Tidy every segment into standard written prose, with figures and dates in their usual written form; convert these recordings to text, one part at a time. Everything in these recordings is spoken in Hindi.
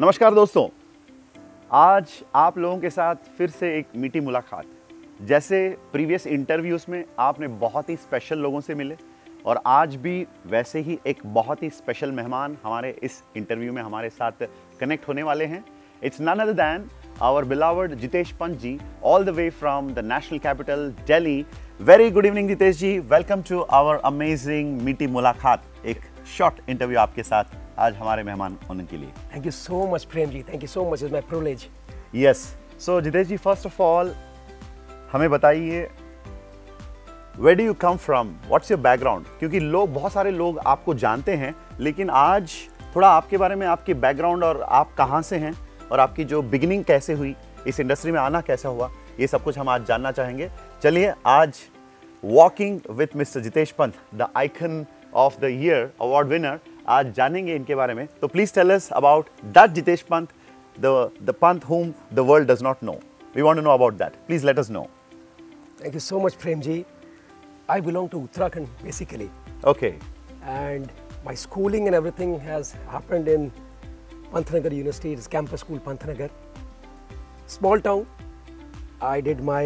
नमस्कार दोस्तों, आज आप लोगों के साथ फिर से एक मीठी मुलाकात। जैसे प्रीवियस इंटरव्यूज़ में आपने बहुत ही स्पेशल लोगों से मिले और आज भी वैसे ही एक बहुत ही स्पेशल मेहमान हमारे इस इंटरव्यू में हमारे साथ कनेक्ट होने वाले हैं। It's none other than our beloved Jitesh Pant ji, all the way from the national capital Delhi. Very good evening Jitesh ji, welcome to our amazing मीठी मुलाकात। एक शॉर्ट इंटरव्यू आपके साथ आज हमारे मेहमान होने के लिए। Thank you so much, Prem ji. Thank you so much. It's my privilege. Yes. So Jitesh ji, first of all हमें बताइए, where do you come from? What's your background? क्योंकि बहुत सारे लोग आपको जानते हैं, लेकिन आज थोड़ा आपके बारे में, आपके बैकग्राउंड और आप कहाँ से हैं और आपकी जो बिगिनिंग कैसे हुई, इस इंडस्ट्री में आना कैसा हुआ, ये सब कुछ हम आज जानना चाहेंगे। चलिए आज walking with mister Jitesh Pant, the icon of the year award winner, आज जानेंगे इनके बारे में। तो please tell us about that Jitesh Pant, the Pant whom the world does not know. We want to know about that. Please let us know. Thank you so much, Prem ji. I belong to Uttarakhand basically. Okay. And my schooling and everything has happened in Pantnagar University. It's campus school Pantnagar. Small town. I did my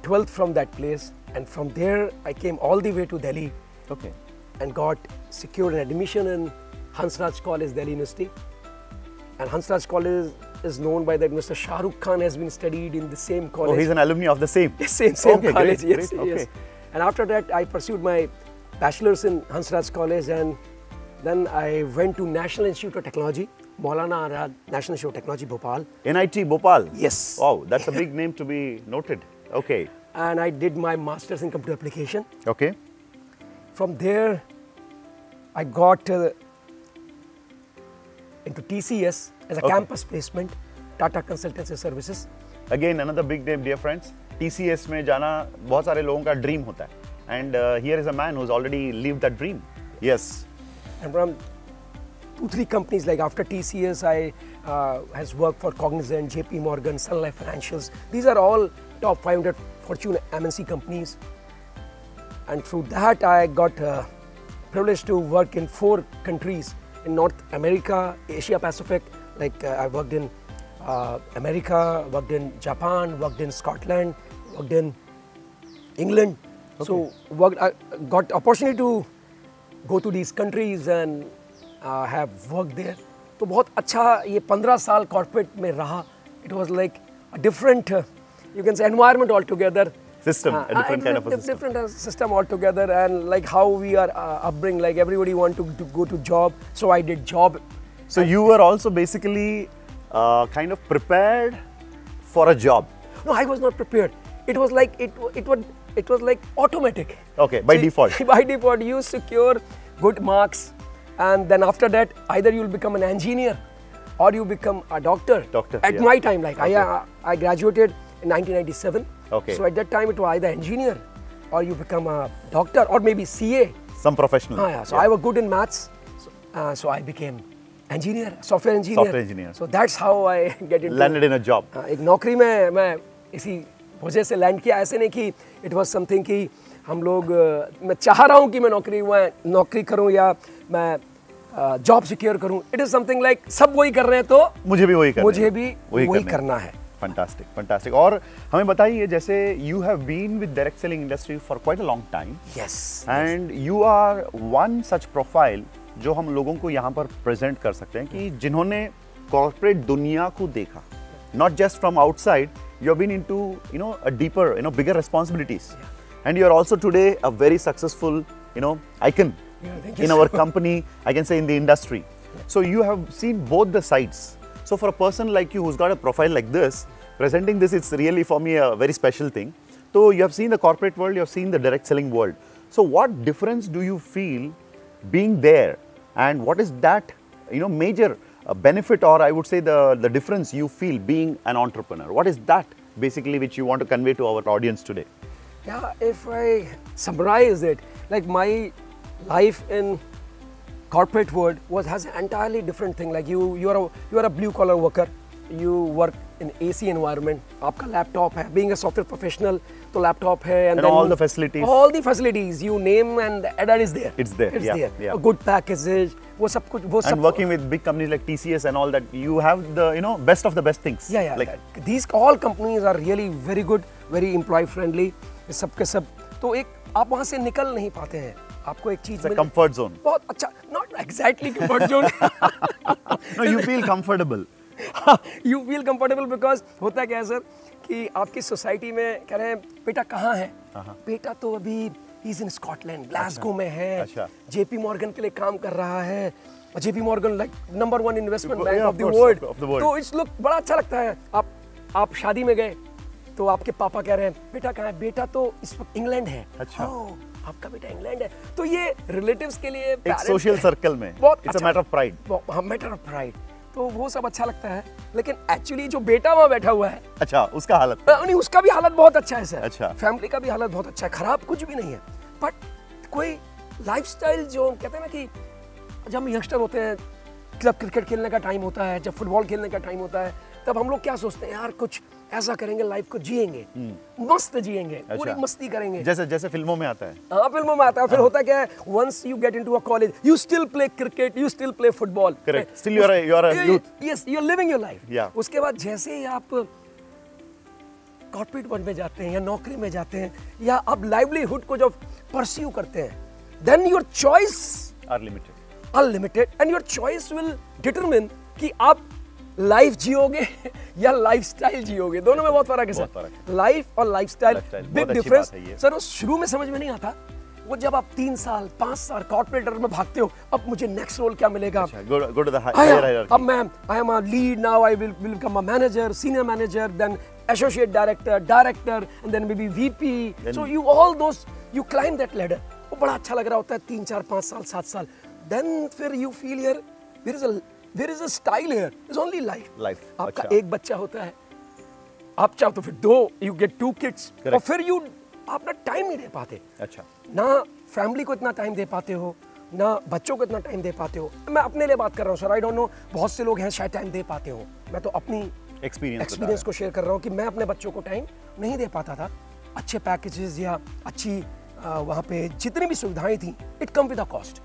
12th from that place, and from there I came all the way to Delhi. Okay. And got secured an admission in Hansraj College, Delhi University. And Hansraj College is known by that Mr. Shah Rukh Khan has been studied in the same college. Oh, he's an alumni of the same. Same Okay, college. great, Yes, great. yes. Okay. And after that, I pursued my bachelor's in Hansraj College, and then I went to National Institute of Technology, Maulana Arad National Institute of Technology, Bhopal. NIT Bhopal. Yes. Wow, that's a big name to be noted. Okay. And I did my master's in computer application. Okay. From there, I got into TCS as a campus placement, Tata Consultancy Services. Again, another big name, dear friends. TCS में जाना बहुत सारे लोगों का ड्रीम होता है. And here is a man who's already lived that dream. Yes. And from 2-3 companies, like after TCS, I has worked for Cognizant, JP Morgan, Sun Life Financials. These are all top 500 Fortune MNC companies. And through that, I got privileged to work in 4 countries in North America, Asia Pacific. Like I worked in America, worked in Japan, worked in Scotland, worked in England. Okay. So I got opportunity to go to these countries and have worked there. तो बहुत अच्छा ये 15 साल corporate में रहा. It was like a different, you can say, environment altogether. System, a different kind of a system. Different system altogether, and like how we are upbringing, like everybody want to go to job, so I did job. So you were also basically kind of prepared for a job. No, I was not prepared. It was like it was like automatic. Okay, by default. By default, you secure good marks, and then after that, either you'll become an engineer or you become a doctor. Doctor. At my time, like I graduated in 1997. Okay. So at that time, it was either engineer or you become a doctor or maybe CA. Some professional. Yeah. So I was good in maths, so I became engineer, software engineer. Software engineer. So that's how I get into. Landed in a job. एक नौकरी में मैं इसी वजह से लैंड किया, ऐसे नहीं कि it was something कि हम लोग मैं चाह रहा हूँ कि मैं नौकरी करूँ या मैं जॉब सिक्योर करूँ. It is something like सब वही कर रहे हैं तो मुझे भी वही करना है. Fantastic, fantastic. और हमें बताइए, जैसे you have been with direct selling industry for quite a long time. Yes. And you are one such profile जो हम लोगों को यहाँ पर प्रेजेंट कर सकते हैं कि जिन्होंने कॉर्पोरेट दुनिया को देखा, not just from outside, you have been into a deeper, bigger responsibilities, and you are also today a very successful icon in our company, I can say in the industry. So you have seen both the sides. So for a person like you who's got a profile like this, presenting this, it's really for me a very special thing. So you have seen the corporate world, you have seen the direct selling world. So what difference do you feel being there, and what is that major benefit, or I would say the difference you feel being an entrepreneur? What is that basically which you want to convey to our audience today? Yeah, if I summarize it, like my life in corporate world has an entirely different thing. Like you are a blue collar worker. You work in AC environment. आपका laptop है. Being a software professional, तो laptop है, and then all the facilities. All the facilities you name, and the ADAD is there. It's there. It's yeah, there. Yeah. A good packages, वो सब कुछ वो And working with big companies like TCS and all that, you have the, you know, best of the best things. Yeah, Like, these all companies are really very good, very employee friendly. सब के सब तो एक आप वहाँ से निकल नहीं पाते हैं, आपको एक चीज it's a comfort zone. बहुत अच्छा, not exactly comfort zone. No, you feel comfortable. You feel comfortable because होता क्या है सर कि आपकी सोसाइटी में कह रहे हैं बेटा कहाँ है, बेटा तो अभी he's in Scotland, Glasgow में है, अच्छा। JP Morgan के लिए काम कर रहा है, JP Morgan like number 1 investment bank Yeah, of the course, world, of the world. तो इस लोग बड़ा अच्छा लगता है। आप शादी में गए तो आपके पापा कह रहे हैं बेटा कहाँ है, बेटा तो इस वक्त इंग्लैंड है। अच्छा। आपका बेटा इंग्लैंड है, तो ये रिलेटिव्स के लिए एक सोशल सर्कल में बहुत it's a matter of pride. हाँ, मैटर ऑफ प्राइड, तो वो सब अच्छा लगता है। लेकिन एक्चुअली जो बेटा वहाँ बैठा हुआ है, अच्छा, उसका हालत नहीं उसका भी हालत बहुत अच्छा है सर। अच्छा। फैमिली का भी हालत बहुत अच्छा है, खराब कुछ भी नहीं है। बट कोई लाइफस्टाइल जो कहते हैं ना कि जब हम यंगस्टर होते हैं, जब क्रिकेट खेलने का टाइम होता है, जब फुटबॉल खेलने का टाइम होता है, तब हम लोग क्या सोचते हैं यार कुछ ऐसा करेंगे, लाइफ को जिएंगे, मस्त जिएंगे, पूरी मस्ती करेंगे, जैसे जैसे फिल्मों में आता है। हाँ फिल्मों में आता है। फिर होता क्या है, once you get into a college you still play cricket, you still play football, correct, still you are a youth, yes you are living your life. Yeah. उसके बाद जैसे ही आप कॉर्पोरेट वर्ल्ड में जाते हैं या नौकरी में जाते हैं या आप लाइवलीहुड को जब परस्यू करते हैं, then your choice are limited, unlimited, and your choice will determine कि आप लाइफ जियोगे या लाइफस्टाइल जियोगे। दोनों में बहुत फर्क है सर, लाइफ और लाइफस्टाइल, बिग डिफरेंस सर। वो शुरू में समझ में नहीं आता, वो जब आप 3 साल 5 साल कॉर्पोरेट में भागते हो, अब मुझे नेक्स्ट रोल क्या मिलेगा, go to the higher hierarchy. अब मैं I am a lead now, I will become a manager, senior manager, then associate director and then maybe VP, so you all those you climb that ladder. वो बड़ा अच्छा लग रहा होता है 3 4 5 साल 7 साल, देन फिर you feel here there is a style here, is only life. आपका एक बच्चा होता है, आप चाहो तो फिर 2, यू गेट 2 किड्स, और फिर यू आप ना टाइम नहीं दे पाते। अच्छा, ना फैमिली को इतना टाइम दे पाते हो, ना बच्चों को इतना टाइम दे पाते हो। मैं अपने लिए बात कर रहा हूँ सर, आई डोंट नो बहुत से लोग हैं शायद टाइम दे पाते हो, मैं तो अपनी एक्सपीरियंस को शेयर कर रहा हूँ कि मैं अपने बच्चों को टाइम नहीं दे पाता था। अच्छे पैकेजेस या अच्छी वहाँ पे जितनी भी सुविधाएं थी, it come with a cost.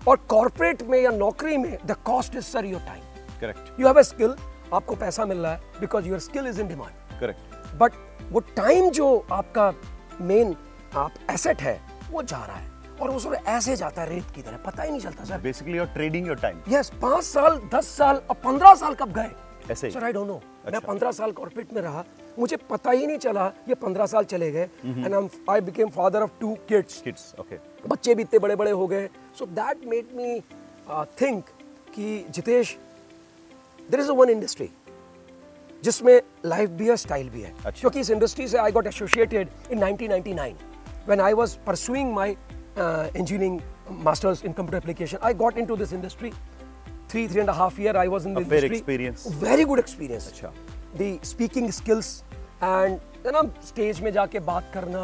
और कॉर्पोरेट में या नौकरी में the cost is sir your time. Correct, you have a skill, आपको पैसा मिल रहा है because your skill is in demand. Correct, but वो टाइम जो आपका मेन आप एसेट है वो जा रहा है, और वो सब ऐसे जाता है रेत की तरह, पता ही नहीं चलता sir. Basically you are trading your time. Yes, 5 साल 10 साल और 15 साल कब गए ऐसे सर, आई डोंट नो। अच्छा। मैं 15 साल कॉर्पोरेट में रहा, मुझे पता ही नहीं चला ये 15 साल चले गए, and I became father of 2 kids. Okay, बच्चे भी इतने बड़े बड़े हो गए, so that made me think कि Jitesh, there is a one industry जिसमें लाइफ भी है, स्टाइल भी है। अच्छा। क्योंकि इस इंडस्ट्री से I got associated in 1999 when I was pursuing my engineering masters in computer application. I got into this industry 3.5 year I was in the fair industry. experience. Very good experience. अच्छा, The speaking skills and ना स्टेज में जाके बात करना,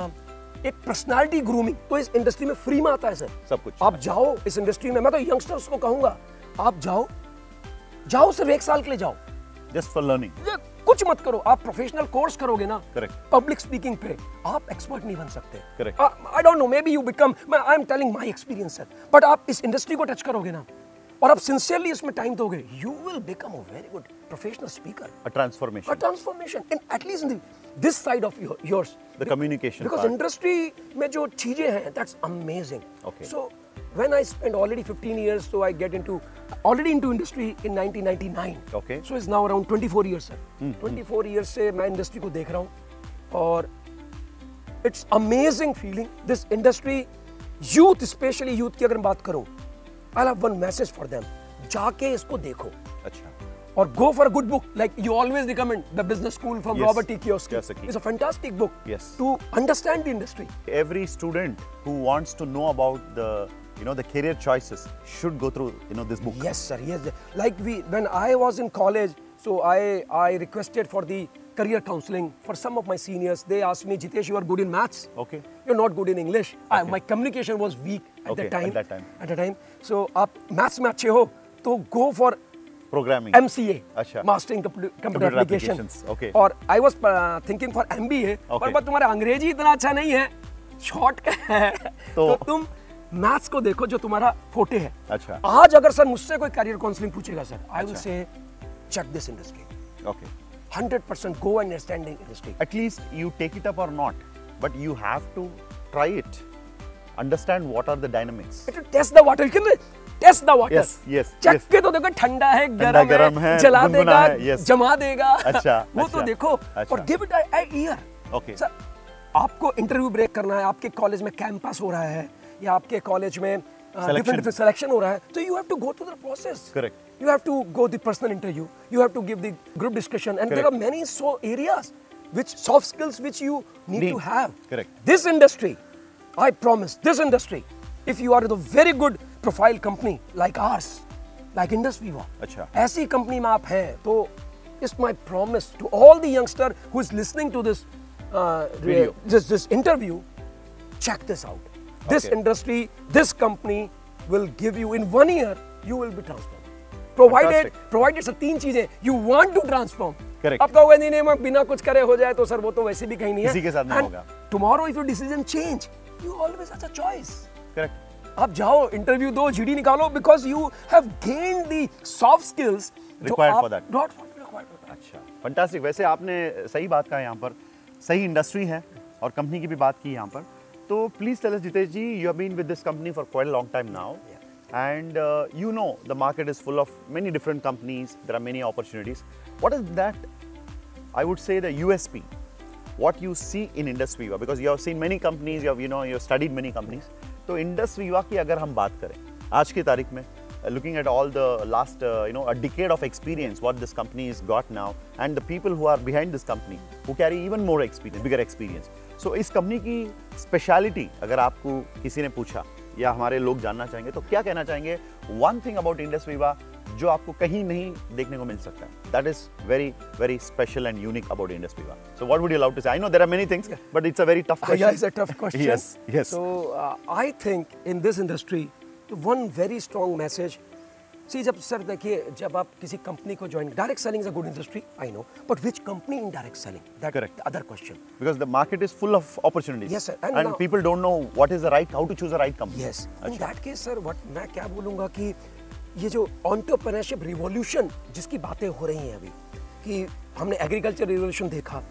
एक पर्सनालिटी ग्रूमिंग तो इस इंडस्ट्री में फ्री में आता है सर, सब कुछ। आप जाओ इस इंडस्ट्री में, मैं तो यंगस्टर्स को कहूंगा आप जाओ सिर्फ 1 साल के लिए जाओ, जस्ट फॉर लर्निंग, कुछ मत करो। आप प्रोफेशनल कोर्स करोगे ना, करेक्ट, पब्लिक स्पीकिंग पे आप एक्सपर्ट नहीं बन सकते। Correct, I don't know, may be you become, I am telling my experience sir, but आप इस इंडस्ट्री को टच करोगे ना और आप सिंसियरली इसमें टाइम दोगे, you will become a very good professional speaker. a transformation in at least in this side of yours, the communication because part. industry में जो चीजें हैं, that's amazing. Okay. So when I spent already 15 years, so I get into industry in 1999. Okay. So it's now around 24 years sir. 24 years से मैं इंडस्ट्री को देख रहा हूँ, और it's amazing feeling this industry, youth, especially youth की अगर मैं बात करूँ, I'll have one message for them. जाके इसको देखो। अच्छा, or go for a good book, like you always recommend the business school from Yes. Robert T. Kiyosaki. Kiyosaki. It's a fantastic book Yes. to understand the industry. every student who wants to know about the, you know, the career choices should go through, you know, this book. Yes sir, yes. Like when I was in college, so I requested for the career counseling for some of my seniors. They asked me, Jitesh, you are good in maths. Okay. You're not good in English. My communication was weak at Okay, that time. at that time. So आप maths में अच्छे हो तो go for Programming. MCA, अच्छा, Master in Computer Applications. Okay. और I was thinking for MBA, Okay. पर तुम्हारा अंग्रेजी इतना अच्छा नहीं है, शॉर्ट का है, तो तुम मैथ्स को देखो जो तुम्हारा फोटे है। अच्छा। आज अगर सर मुझसे कोई करियर काउंसलिंग पूछेगा सर, आई विल से check this industry. Okay. 100% go and understand the industry. At least you take it up or not, but you have to try it. Understand what are the dynamics. Test the water. You can test the water. Yes, yes. Check yes. के तो देखो ठंडा है, गरम है, जला गुनगुना देगा, है, yes. जमा देगा। अच्छा, वो अच्छा, तो देखो अच्छा. और give it a year. Okay. Sir, आपको इंटरव्यू ब्रेक करना है, आपके कॉलेज में कैंपस हो रहा है या आपके कॉलेज में different selection हो रहा है, तो you have to go through the process. Correct. You have to go the personal interview. You have to give the group discussion, and Correct. there are many so areas, which soft skills which you need to have. Correct. This industry, I promise, this industry, if you are with a very good profile company like ours, like Indus Viva, अच्छा. ऐसी कंपनी में आप हैं, तो it's my promise to all the youngster who is listening to this Video. this interview, check this out. This Okay. industry, this company will give you in 1 year, you will be transformed. Provided sir 3 चीजें, you want to transform. Correct. अब कहोगे नहीं मैं बिना कुछ करे हो जाए तो सर वो तो वैसे भी कहीं नहीं है. किसी के साथ नहीं And होगा. Tomorrow if your decision change, you always have a choice. Correct. आप जाओ इंटरव्यू दो, जीडी निकालो, because you have gained the soft skills Required for that. Not required for that. अच्छा, फंटास्टिक। वैसे आपने सही बात कहा यहाँ पर, सही इंडस्ट्री है और कंपनी की भी बात की यहाँ पर। तो please tell us Jitesh ji, you have been with this company for quite a long time now, and you know the market is full of many different companies, there are many opportunities. What is that, I would say, the USP, what you see in Indus Viva, because you have seen many companies, you have studied many companies. तो Indus Viva की अगर हम बात करें आज की तारीख में, looking at all the last a decade of experience what this company has got now, and the people who are behind this company who carry even more experience, bigger experience. So इस कंपनी की स्पेशलिटी अगर आपको किसी ने पूछा या हमारे लोग जानना चाहेंगे तो क्या कहना चाहेंगे? One thing about Indus Viva जो आपको कहीं नहीं देखने को मिल सकता है, that is very very special and unique about Indus Viva. So what would you love to say? I know there are many things but it's a very tough question. Yeah, it's a tough question. Yes, yes. So I think in this industry, one very strong message. See, जब सर देखिए, जब आप किसी कंपनी को join, direct selling is a good industry, I know, but which company in direct selling? That Correct. Other question. Because the market is full of opportunities. Yes, sir. And now- people don't know what is the right, how to choose the right company. Yes. In अच्छा. that case, sir, what मैं क्या बोलूँगा कि ये जो एंटरप्रेन्योरशिप रिवॉल्यूशन जिसकी बातें हो रही हैं अभी, कि हमने एग्रीकल्चर रिवॉल्यूशन देखा,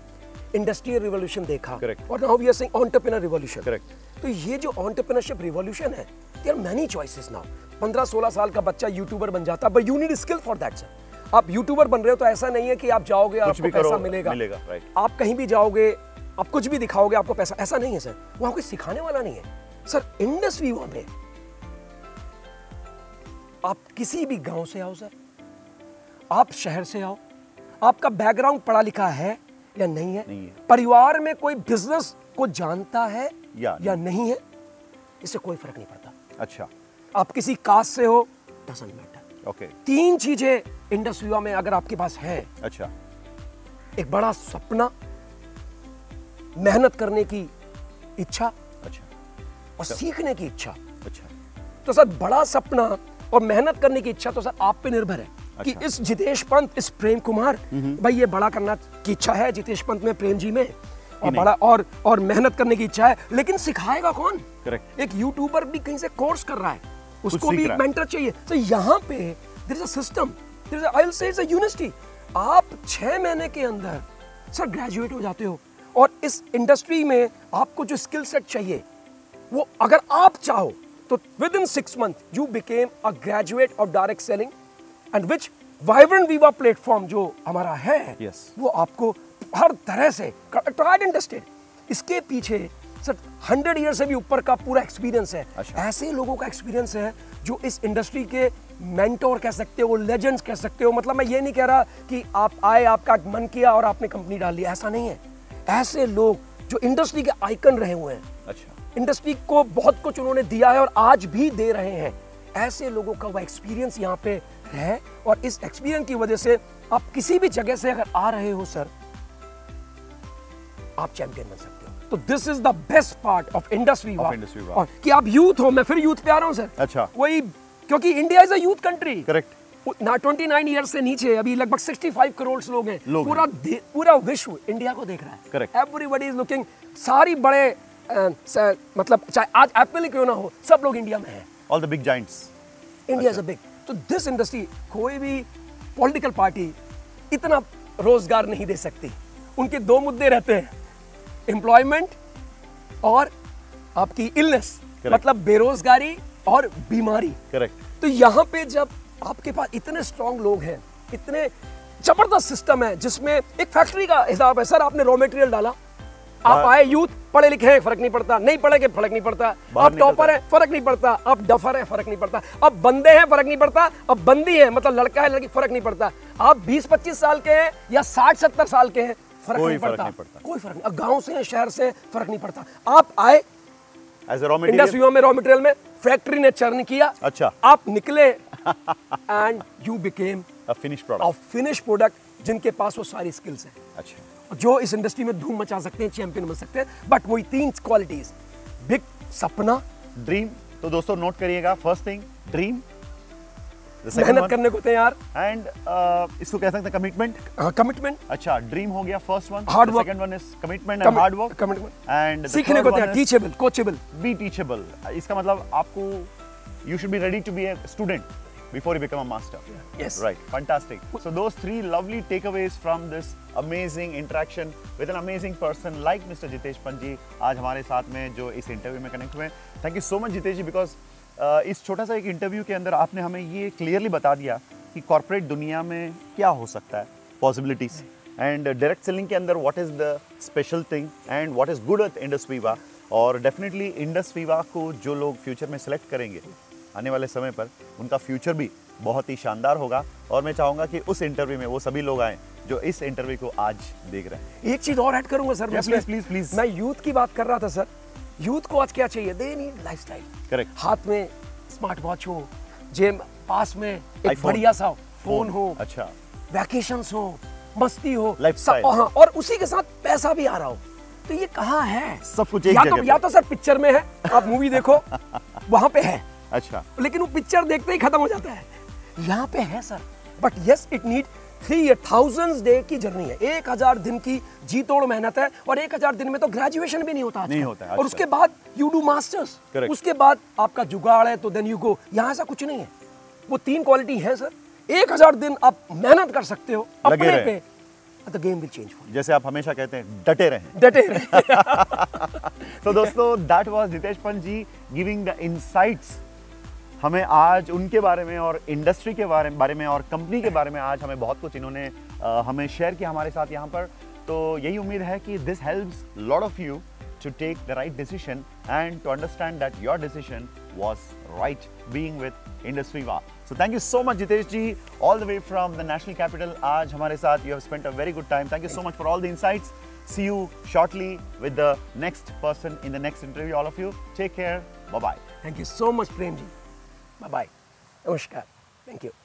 इंडस्ट्रियल रिवॉल्यूशन देखा, Correct. और now we are saying entrepreneur revolution. Correct. तो ये जो एंटरप्रेन्योरशिप रिवॉल्यूशन है, there are many choices now. 15-16 साल का बच्चा यूट्यूबर बन जाता है, but you need skill for that sir. आप यूट्यूबर बन रहे हो तो ऐसा नहीं है कि आप जाओगे और आपको पैसा मिलेगा. right. आप कहीं भी जाओगे, आप कुछ भी दिखाओगे, आपको पैसा, ऐसा नहीं है सर. वहां कोई सिखाने वाला नहीं है सर. इंडस वीवा में आप किसी भी गांव से आओ सर, आप शहर से आओ, आपका बैकग्राउंड पढ़ा लिखा है या नहीं है, नहीं है. परिवार में कोई बिजनेस को जानता है या नहीं है, इससे कोई फर्क नहीं पड़ता. अच्छा. आप किसी कास्ट से हो, डजंट मैटर. ओके. 3 चीजें इंडस वीवा में अगर आपके पास है, अच्छा. एक बड़ा सपना, मेहनत करने की इच्छा अच्छा. और सीखने की इच्छा. अच्छा. तो सर बड़ा सपना और मेहनत करने की इच्छा तो सर आप पे निर्भर है. कि अच्छा. इस जितेश पंत, इस प्रेम कुमार भाई, ये बड़ा करना की इच्छा है जितेश पंत में, प्रेम जी में, और बड़ा और मेहनत करने की इच्छा है, लेकिन सिखाएगा कौन? करेक्ट. एक यूट्यूबर भी कहीं से कोर्स कर रहा है, उसको सीख भी रहा एक है. मेंटर चाहिए. तो यहाँ पे there is a system, there is I will say it's a university. आप 6 महीने के अंदर सर ग्रेजुएट हो जाते हो, और इस इंडस्ट्री में आपको जो स्किल सेट चाहिए वो अगर आप चाहो तो with in 6 month you became a graduate of direct selling, and which vibrant Viva platform जो हमारा है, Yes. वो आपको हर तरह से ट्राइड एंड टेस्टेड. इसके पीछे सर 100 ईयर से भी ऊपर का पूरा एक्सपीरियंस है. अच्छा. ऐसे लोगों का एक्सपीरियंस है जो इस इंडस्ट्री के मेंटोर कह सकते हो, लेजेंड्स कह सकते हो. मतलब मैं ये नहीं कह रहा कि आप आए, आपका मन किया और आपने कंपनी डाल ली, ऐसा नहीं है. ऐसे लोग जो इंडस्ट्री के आइकन रहे हुए हैं, अच्छा. इंडस्ट्री को बहुत कुछ उन्होंने दिया है और आज भी दे रहे हैं, ऐसे लोगों का वो एक्सपीरियंस यहाँ पे है. और इस एक्सपीरियंस की वजह से आप किसी भी जगह से अगर आ रहे हो सर, आप चैंपियन बन सकते हो. तो this is the best part of Indus Viva. और कि आप यूथ हो, मैं फिर यूथ पे आ रहा हूँ सर. अच्छा. वही, क्योंकि India is a youth country. Correct. ना 29 ईयर्स से नीचे अभी लगभग 65 करोड़ लोग हैं. पूरा विश्व इंडिया को देख रहा है. Correct. Everybody is looking. सारी बड़े मतलब चाहे आज एप्पल ही क्यों ना हो, सब लोग इंडिया में हैं। All the big Giants. India is a big, तो दिस इंडस्ट्री, कोई भी पॉलिटिकल पार्टी इतना रोजगार नहीं दे सकती। उनके दो मुद्दे रहते हैं, एम्प्लॉयमेंट और आपकी इलनेस, मतलब बेरोजगारी और बीमारी। करेक्ट। तो यहाँ पे जब आपके पास इतने स्ट्रांग लोग हैं, इतने जबरदस्त सिस्टम है जिसमें एक फैक्ट्री का हिसाब है। सर आपने रॉ मटेरियल डाला, आप आए यूथ, पढ़े लिखे हैं फर्क नहीं पड़ता, नहीं पढ़े के फर्क नहीं पड़ता, आप टॉपर हैं फर्क नहीं पड़ता, आप डफर हैं फर्क नहीं पड़ता, अब बंदे हैं फर्क नहीं पड़ता, अब बंदी है मतलब लड़का है लड़की फर्क नहीं पड़ता, आप 20-25 साल के हैं या 60-70 साल के हैं फर्क नहीं पड़ता, कोई फर्क नहीं। अब गाँव से शहर से फर्क नहीं पड़ता। आप आए इंडस्ट्री में, रॉ मटेरियल में, फैक्ट्री ने चर्न किया, अच्छा, आप निकले and you became a finish product जिनके पास वो सारी स्किल्स हैं। अच्छा, जो इस इंडस्ट्री में धूम मचा सकते हैं, चैंपियन बन सकते हैं। बट वही 3 क्वालिटीज, बिग सपना, ड्रीम। तो दोस्तों नोट करिएगा, फर्स्ट थिंग ड्रीम, मेहनत करने को तैयार, एंड इसको कह सकते हैं कमिटमेंट। कमिटमेंट। अच्छा, ड्रीम हो गया first one, hard work, second one is commitment and hard work, commitment and सीखने को तैयार, टीचेबल, कोचेबल, बी टीचेबल। इसका मतलब आपको you should be ready to be a student before you become a master. Yes. Right. Fantastic. So those 3 lovely takeaways from this amazing interaction with an amazing person like Mr. Jitesh Pant ji, आज हमारे साथ में जो इस इंटरव्यू में कनेक्ट हुए। Thank you so much Jitesh ji, because इस छोटा सा एक इंटरव्यू के अंदर आपने हमें ये क्लियरली बता दिया कि कॉर्पोरेट दुनिया में क्या हो सकता है, पॉसिबिलिटीज, एंड डायरेक्ट सेलिंग के अंदर what is the special thing and what is good at Indus Viva. और डेफिनेटली इंडस वीवा को जो लोग फ्यूचर में सिलेक्ट करेंगे आने वाले समय पर, उनका फ्यूचर भी बहुत ही शानदार होगा। और मैं चाहूंगा कि उस इंटरव्यू में वो सभी लोग आए जो इस इंटरव्यू को आज देख रहे हैं। एक चीज और ऐड करूंगा सर, प्लीज। मैं यूथ की बात कर रहा था सर। यूथ को आज क्या चाहिए? They need lifestyle. करेक्ट। हाथ में स्मार्ट वॉच हो, जेब पास में एक बढ़िया सा फोन हो, अच्छा, वैकेशंस हो, मस्ती हो, लाइफस्टाइल, और उसी के साथ पैसा भी आ रहा हो। तो ये कहाँ है? सब कुछ एक जगह पे। या तो सर पिक्चर में है, आप मूवी देखो वहां पे है, अच्छा, लेकिन वो पिक्चर देखते ही खत्म हो जाता है। यहाँ पे है sir, but yes it need 3,000 day की जर्नी है, 1000 दिन की जी तोड़ मेहनत है। और 1000 दिन में तो ग्रेजुएशन भी नहीं होता, नहीं होता। और उसके बाद यू डू मास्टर्स, उसके बाद आपका जुगाड़ है तो देन यू गो। यहाँ ऐसा कुछ नहीं है। वो 3 क्वालिटी है सर। 1000 दिन आप मेहनत कर सकते हो अपने पे, the game will change for you. जैसे आप हमेशा कहते हैं, डटे रहें। तो दोस्तों, that was Jitesh Pant ji giving the insights हमें आज उनके बारे में और इंडस्ट्री के बारे में और कंपनी के बारे में आज हमें बहुत कुछ इन्होंने हमें शेयर किया हमारे साथ यहाँ पर। तो यही उम्मीद है कि this helps lot of you to take the right decision and to understand that your decision was right being with Indus Viva. So thank you so much Jitesh ji, all the way from the national capital. आज हमारे साथ you have spent a very good time. Thank you so much for all the insights. See you shortly with the next person in the next interview. All of you, take care. Bye bye. Thank you so much Prem ji. Bye bye. Namaskar. Thank you.